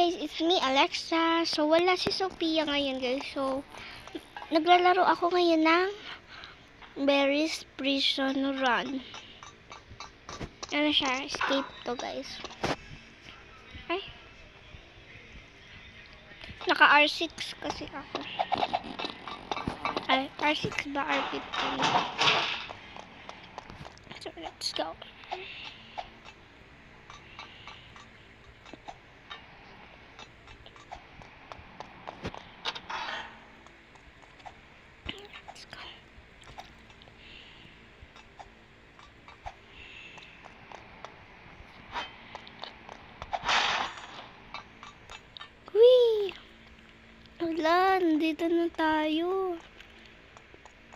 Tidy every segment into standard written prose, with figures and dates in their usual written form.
guys, it's me Alexa. So wala si Sophia ngayon guys. So naglalaro ako ngayon ng Berries Prison Run. Ano siya? Escape to guys. Ay. Naka R6 kasi ako. Ay, R6 ba? R15. So let's go. Wala, nandito na tayo.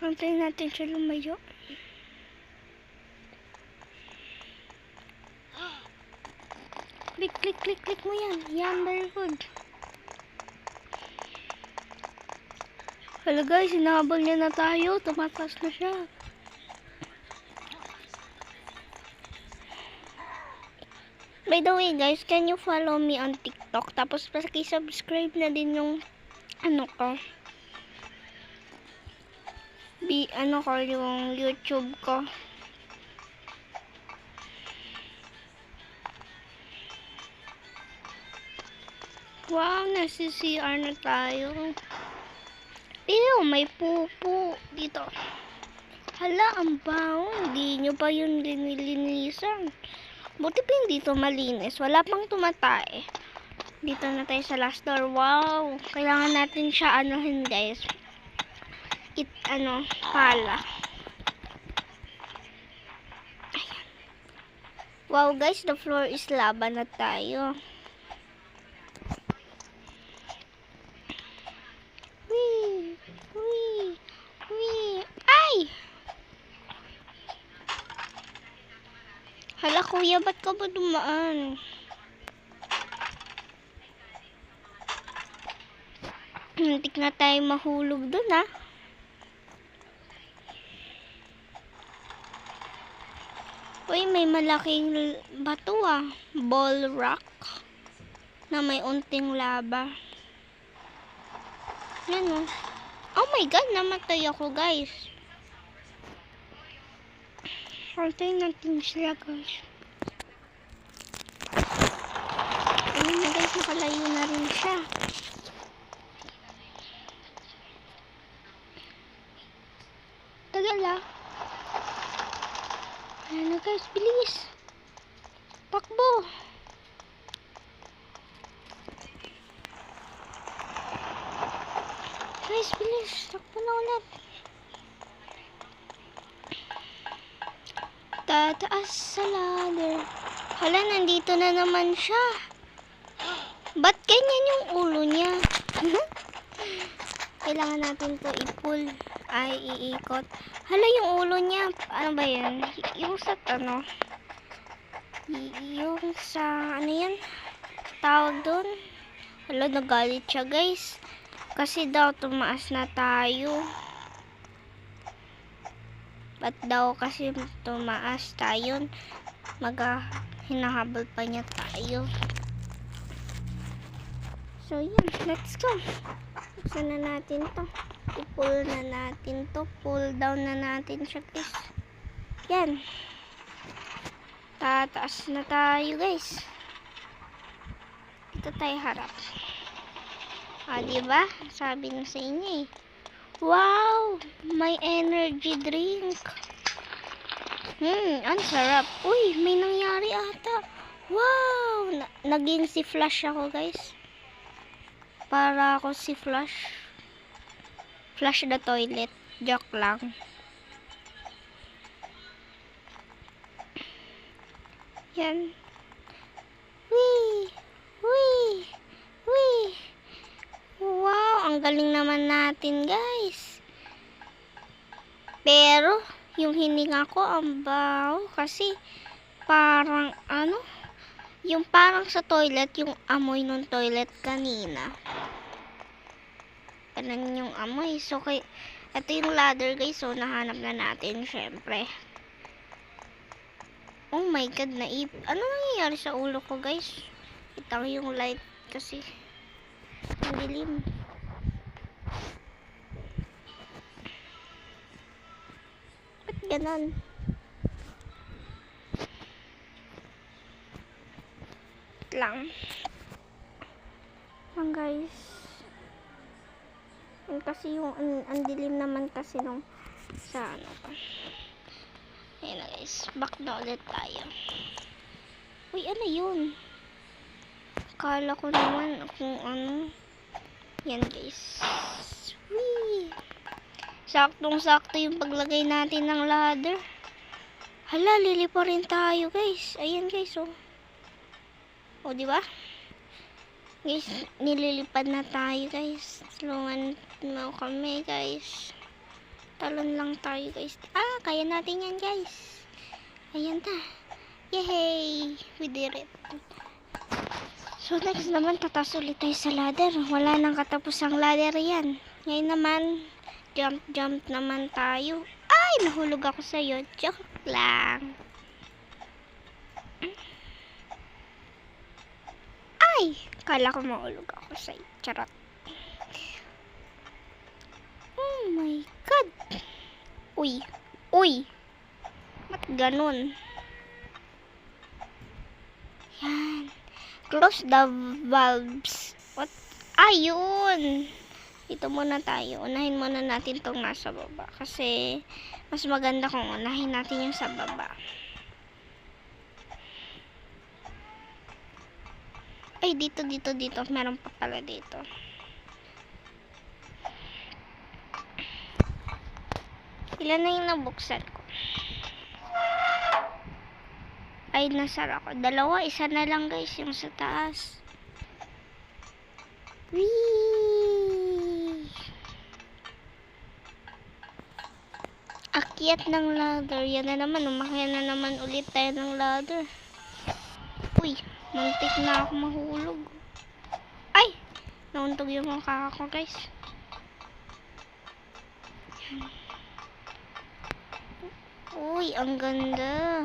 Antayin natin siya lumayo. Click mo yan. Yan, very good. Hala guys, hinahabol niya na tayo. Tumatas na siya. By the way guys, can you follow me on TikTok? Tapos paki-subscribe na din yung ano ko, yung YouTube ko. Wow, nasa CR na tayo. Ew, may pupo dito. Hala, ang baho. Hindi nyo pa yun linilinisan. Buti pa hindi ito malinis. Wala pang tumatay. Dito na tayo sa last door. Wow, kailangan natin siya anuhin guys. Pala. Ayan. Wow guys, the floor is lava na tayo. Wee. Ay! Hala kuya, ba't ka ba dumaan? Muntik na tayo mahulog dun ah. Uy, may malaking bato ah. Ball rock. Na may unting lava. Yan oh. Oh my god, namatay ako guys. Antayin natin sila guys. Ayun na guys, nakalayo na rin siya. Tagal ah. Ayan na guys, bilis. Takbo. Guys, bilis. Takbo na ulit. Tataas sa ladder. Hala, nandito na naman siya. Ba't ganyan yung ulo niya? Kailangan natin to i-pull. Ay, iikot. Hala, yung ulo niya. Ano ba yan? Yung sa ano yan? Tawag doon. Hala, nagalit siya guys. Kasi daw tumaas na tayo. Ba't daw kasi tumaas tayo? Hinahabol pa niya tayo. So yan, let's go. Buksan na natin to. I-pull na natin to. Pull down na natin siya guys. Yan. Tataas na tayo guys. Ito tayo harap. Diba? Sabi na sa inyo eh. Wow! May energy drink. Ang sarap. Uy, may nangyari ata. Wow! Naging si Flash ako guys. Para ako si Flash. Flash the toilet. Joke lang. Yan. Wee! Wow! Ang galing naman natin guys. Pero, yung hininga ko ang baho. Kasi, parang yung parang sa toilet, yung amoy ng toilet kanina. Ganun yung amoy. So, ito yung ladder guys. So, nahanap na natin syempre. Oh my god, ano nangyayari sa ulo ko guys? Ito yung light. kasi. Ang dilim. Ba't ganon? Lang. Lang guys. Yan kasi yung ang dilim naman kasi nung sa ano pa. Ayan na guys. Back na ulit tayo. Uy, ano yun? Akala ko naman kung ano. Yan guys. Whee! Saktong-sakto yung paglagay natin ng ladder. Hala, lilipa rin tayo guys. Ayan guys, oh. O, diba? Guys, nililipad na tayo guys. Tulungan mo kami guys. Talon lang tayo guys. Ah, kaya natin yan guys. Ayan na. Yay! We did it. So next naman, tataas ulit tayo sa ladder. Wala nang katapusang ladder yan. Ngayon naman, jump naman tayo. Ay, nahulog ako sa'yo. Joke lang. Ay, kala ko mahulog ako sa'yo. Charot. Oh my God. Uy. Uy. Ba't ganun? Yan. Close the valves. What? Ayun. Dito muna tayo. Unahin muna natin tong nasa baba. Kasi, mas maganda kung unahin natin yung sa baba. Ay, dito. Meron pa pala dito. Ilan na yung nabuksan ko? Ay, nasara ko. 2, isa na lang guys yung sa taas. Whee! Akyat ng ladder. Yan na naman. Umakyat na naman ulit tayo ng ladder. Uy, muntik na ako mahulog. Ay! Nauntog yung mukha ko guys. Uy, ang ganda.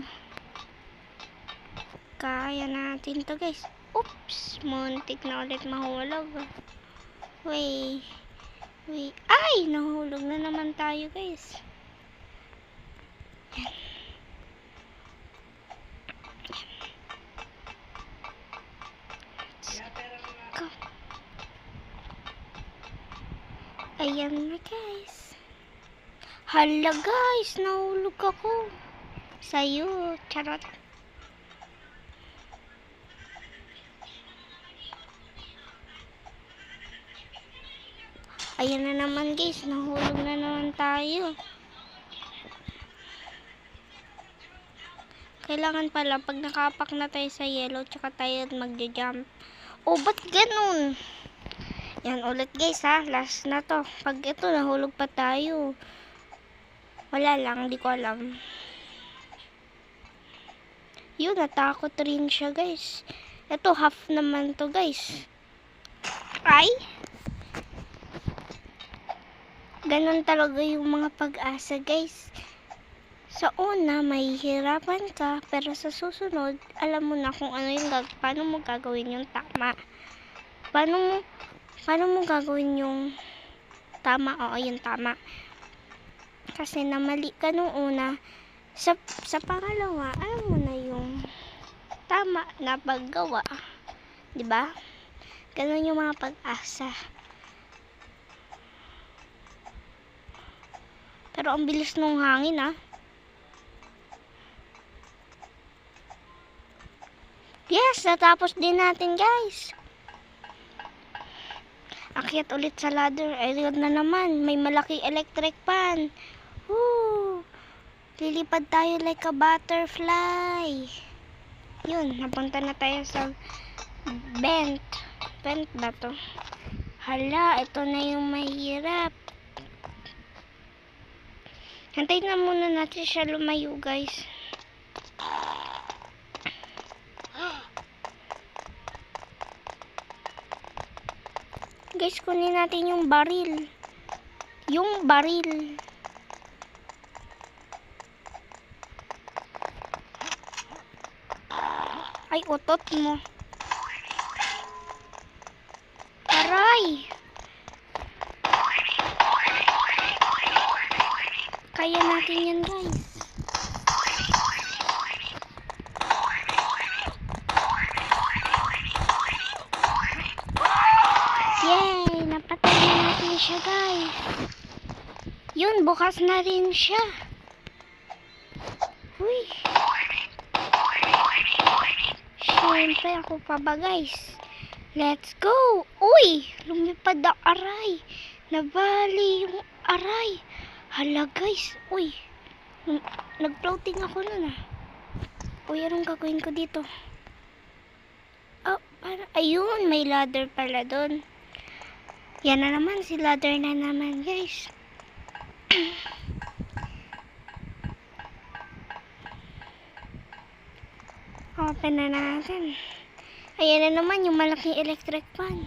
Kaya natin to guys. Oops, muntik na ulit mahulog. Wait. Ay, nahulog na naman tayo guys. Go. Ayan na guys. Hala guys, nahulog ako. Sa'yo, charot. Ayan na naman guys, nahulog na naman tayo. Kailangan pala, pag nakapak na tayo sa yellow, tsaka tayo magja-jump. Oh, ba't ganun? Yan ulit guys ha, last na to. Pag ito, nahulog pa tayo. Wala lang, di ko alam. Yun, natakot rin siya guys. Ito, half naman to guys. Ay! Ganon talaga yung mga pag-asa guys. Sa una, mahihirapan ka, pero sa susunod, alam mo na kung ano yung paano mo gagawin yung tama. Paano mo gagawin yung tama? Oo, yung tama. Kasi namali ka nung una, sa pangalawa, alam mo na yung tama na paggawa. Diba? Ganon yung mga pag-asa. Pero ang bilis nung hangin ah. Yes, natapos din natin guys. Akyat ulit sa ladder. Ayun na naman, may malaki electric fan. Woo! Lilipad tayo like a butterfly. Yun, napunta na tayo sa vent. Vent ba to? Hala, ito na yung mahirap. Hantayin na muna natin siya lumayo guys. Guys, kunin natin yung baril. Yung baril. Ay, utot mo. Ay! Kaya natin yan, guys. Yay! Napatay na natin siya, guys. Yun, bukas na rin siya. Uy. Siyempre, ako pa ba, guys? Let's go! Uy! Lumipad ang aray. Nabali yung aray. Hala, guys. Uy. Nag-floating ako nun, ah. Uy, anong gagawin ko dito? Oh, ayun, may ladder pala doon. Yan na naman, si ladder na naman, guys. Open na natin. Ayan na naman, yung malaking electric fan.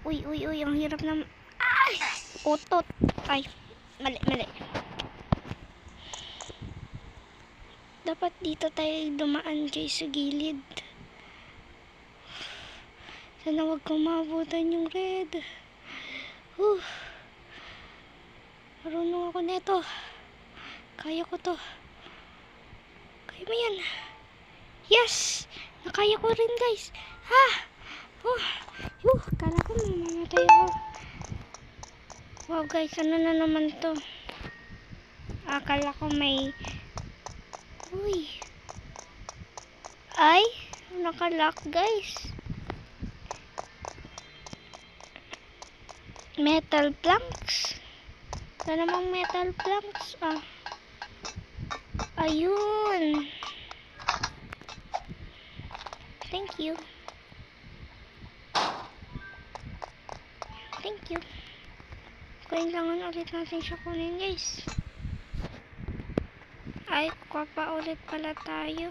Uy, ang hirap na... Ay! Utot. Ay, mali. Dapat dito tayo dumaan, guys, sa gilid. Sana wag kong maabutan yung red. Marunong ako neto. Kaya ko to. Kaya mo yan. Yes! Nakaya ko rin, guys. Kala ko mamamatay ako. Wow, guys, ano na naman to? Akala ko may... Uy. Ay, nakalock, guys. Metal planks. Ito namang metal planks. Ayun. Thank you. Kailangan ulit natin siya kunin, guys. Ay, kuha pa ulit pala tayo.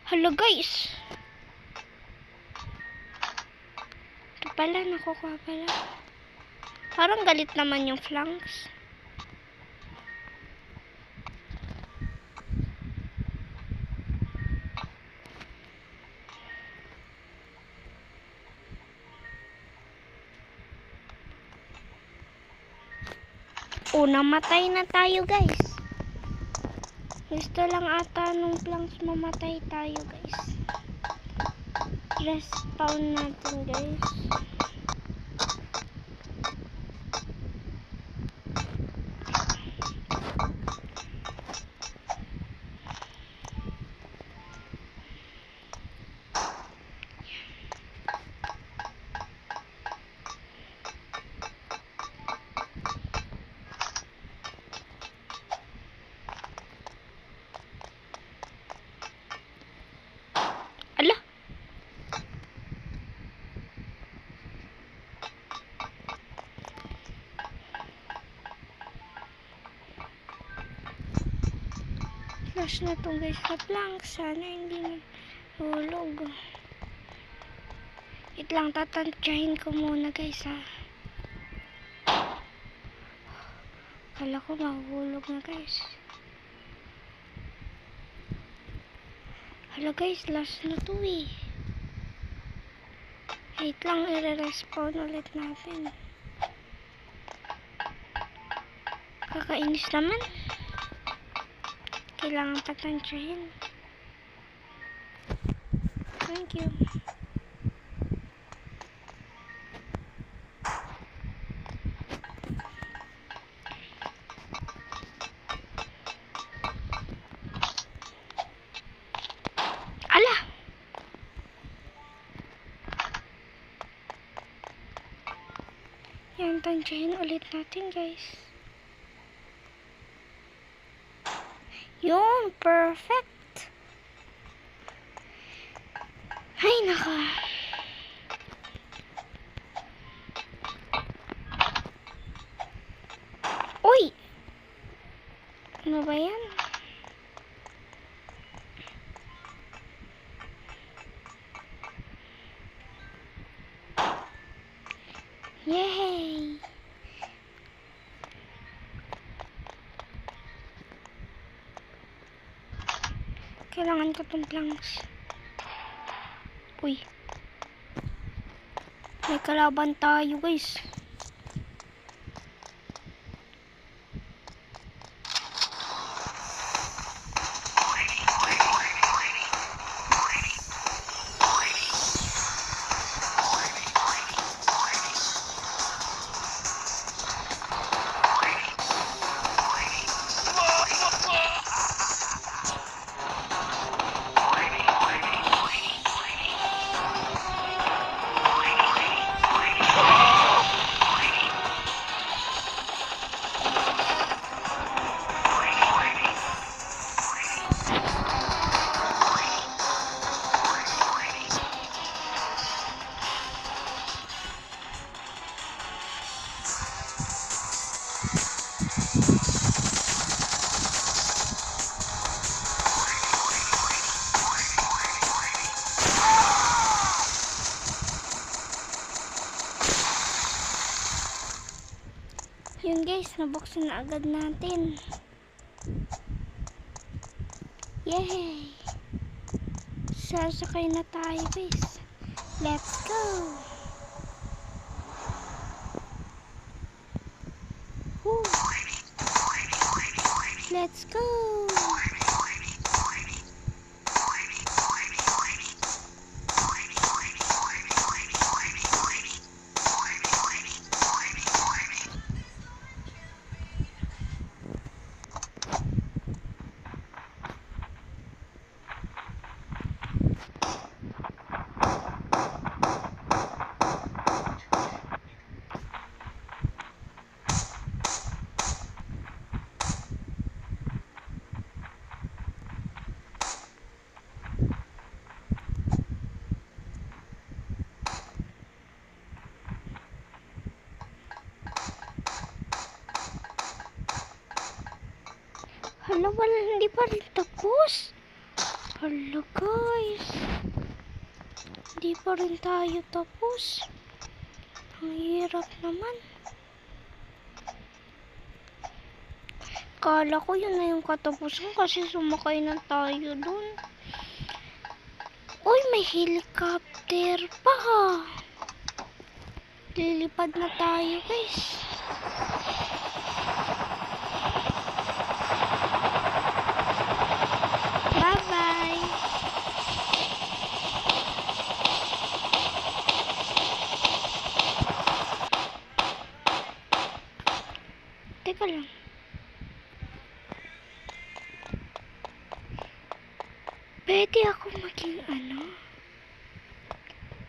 Hello, guys. Ito pala, nakukuha pala. Parang galit naman yung flanks. Namatay na tayo, guys. Gusto lang ata nung flanks mamatay tayo, guys. Respawn natin, guys. Ala! Flash na to, guys, sa plank. Sana hindi mahulog. Wait lang, tatantyahin ko muna, guys, ha. Kala ko mahulog na, guys. Hala, guys, last na to, eh. Wait lang, i-respawn ulit natin. Kakainis naman. Kailangan patansyahin. Thank you. Ala! Yan, tansyahin ulit natin, guys. Yun, perfect. Ay, naka. Uy! Ano ba yan? Yay! Kailangan ko tong planks. Uy. May kalaban tayo, guys. Yun guys, nabuksan na agad natin. Yay! Sasakay na tayo guys. Let's go! Woo! Let's go! Hala, wala, hindi pa rin tapos. Hala guys. Hindi pa rin tayo tapos. Ang hirap naman. Kala ko yun na yung katapusan kasi sumakay na tayo dun. Uy, may helicopter pa. Lilipad na tayo guys. Bye-bye. Teka lang. Pwede ako maging ano?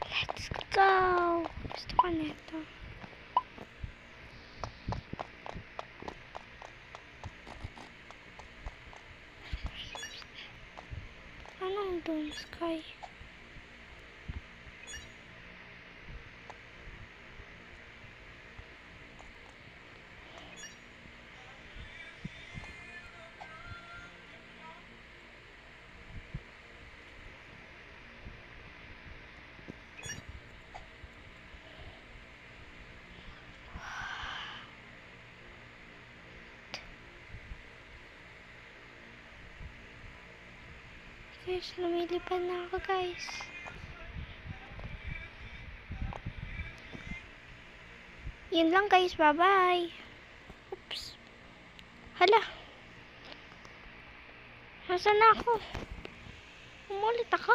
Let's go! Gusto ko nito. Anong doon, Sky? Guys, lumilipad na ako guys. Yun lang guys, bye bye. Oops. Hala. Nasaan na ako? Umulit ako.